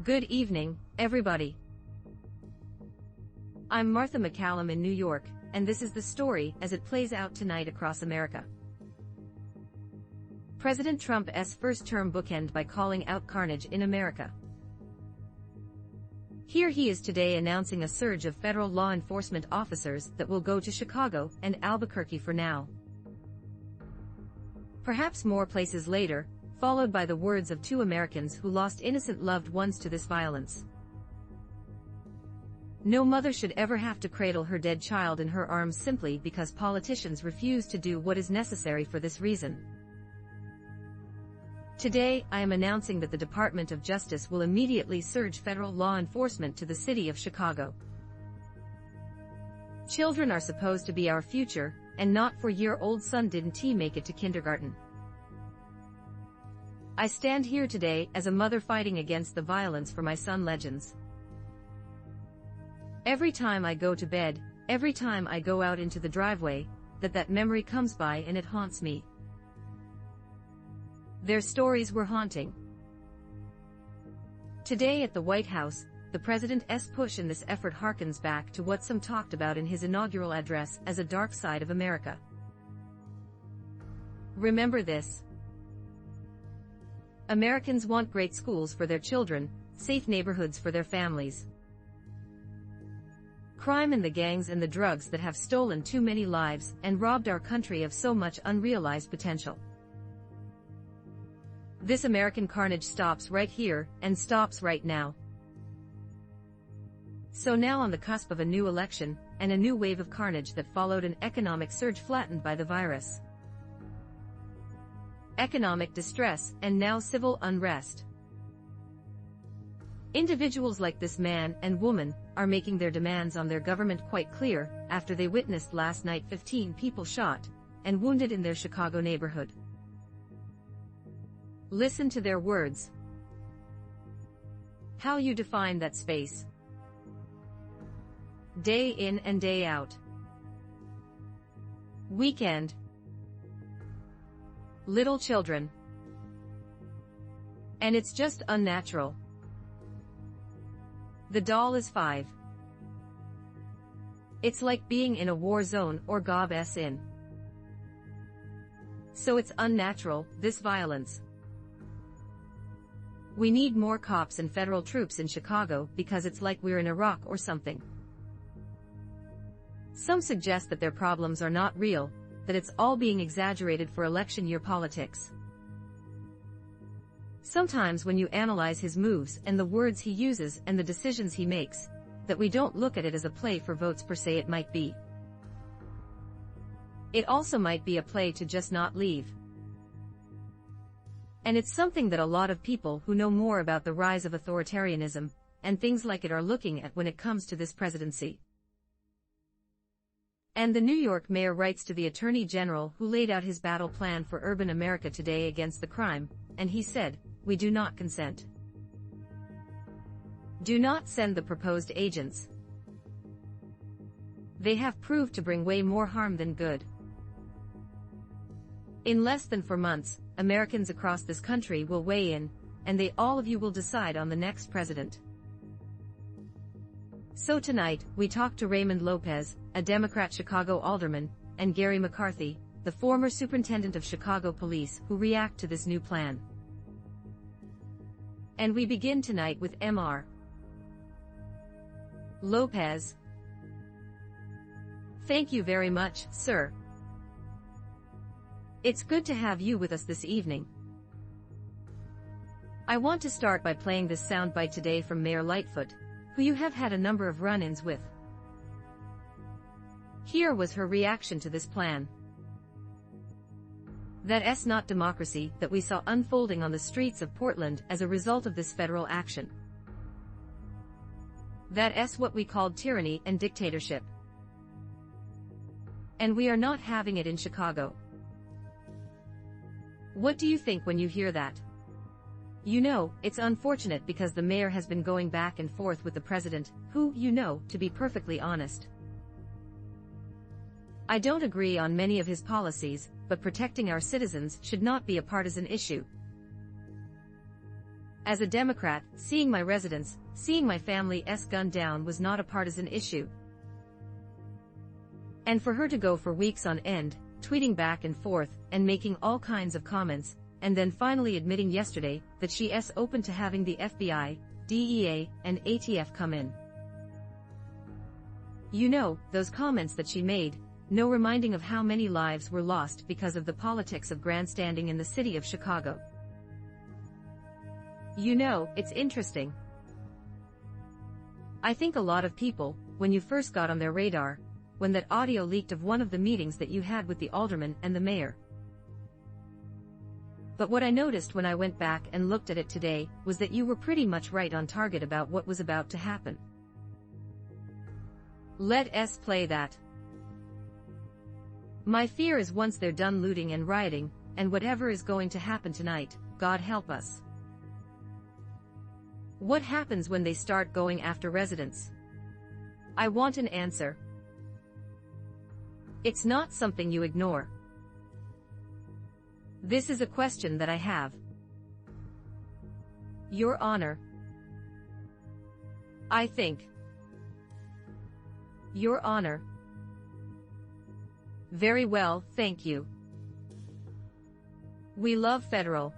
Good evening, everybody. I'm Martha McCallum in New York, and this is the story as it plays out tonight across America. President Trump's first term bookend by calling out carnage in America. Here he is today announcing a surge of federal law enforcement officers that will go to Chicago and Albuquerque for now. Perhaps more places later, followed by the words of 2 Americans who lost innocent loved ones to this violence. No mother should ever have to cradle her dead child in her arms simply because politicians refuse to do what is necessary for this reason. Today, I am announcing that the Department of Justice will immediately surge federal law enforcement to the city of Chicago. Children are supposed to be our future, and not 4-year-old son didn't he make it to kindergarten. I stand here today as a mother fighting against the violence for my son legends. Every time I go to bed, every time I go out into the driveway, that memory comes by and it haunts me. Their stories were haunting. Today at the White House, the president's push in this effort harkens back to what some talked about in his inaugural address as a dark side of America. Remember this. Americans want great schools for their children, safe neighborhoods for their families. Crime and the gangs and the drugs that have stolen too many lives and robbed our country of so much unrealized potential. This American carnage stops right here and stops right now. So now on the cusp of a new election and a new wave of carnage that followed an economic surge flattened by the virus. Economic distress and now civil unrest. Individuals like this man and woman are making their demands on their government quite clear after they witnessed last night 15 people shot and wounded in their Chicago neighborhood. Listen to their words. How you define that space. Day in and day out. Weekend. Little children. And it's just unnatural. The doll is 5. It's like being in a war zone or Gob-s in. So it's unnatural, this violence. We need more cops and federal troops in Chicago because it's like we're in Iraq or something. Some suggest that their problems are not real, that it's all being exaggerated for election year politics. Sometimes when you analyze his moves and the words he uses and the decisions he makes, that we don't look at it as a play for votes per se. It might be. It also might be a play to just not leave. And it's something that a lot of people who know more about the rise of authoritarianism and things like it are looking at when it comes to this presidency. And the New York mayor writes to the Attorney General who laid out his battle plan for urban America today against the crime, and he said, "We do not consent. Do not send the proposed agents. They have proved to bring way more harm than good." In less than 4 months, Americans across this country will weigh in, and all of you will decide on the next president. So tonight, we talked to Raymond Lopez, a Democrat Chicago alderman, and Gary McCarthy, the former superintendent of Chicago Police, who react to this new plan. And we begin tonight with Mr. Lopez. Thank you very much, sir. It's good to have you with us this evening. I want to start by playing this soundbite today from Mayor Lightfoot, who you have had a number of run-ins with. Here was her reaction to this plan. That's not democracy that we saw unfolding on the streets of Portland as a result of this federal action. That's what we called tyranny and dictatorship. And we are not having it in Chicago. What do you think when you hear that? You know, it's unfortunate because the mayor has been going back and forth with the president, who, you know, to be perfectly honest, I don't agree on many of his policies, but protecting our citizens should not be a partisan issue. As a Democrat, seeing my residents, seeing my family's gunned down was not a partisan issue. And for her to go for weeks on end, tweeting back and forth, and making all kinds of comments, and then finally admitting yesterday that she's open to having the FBI, DEA, and ATF come in. You know, those comments that she made, no reminding of how many lives were lost because of the politics of grandstanding in the city of Chicago. You know, it's interesting. I think a lot of people, when you first got on their radar, when that audio leaked of one of the meetings that you had with the alderman and the mayor. But what I noticed when I went back and looked at it today was that you were pretty much right on target about what was about to happen. Let's play that. My fear is once they're done looting and rioting, and whatever is going to happen tonight, God help us. What happens when they start going after residents? I want an answer. It's not something you ignore. This is a question that I have. Your Honor. I think. Your Honor. Very well, thank you. We love federal.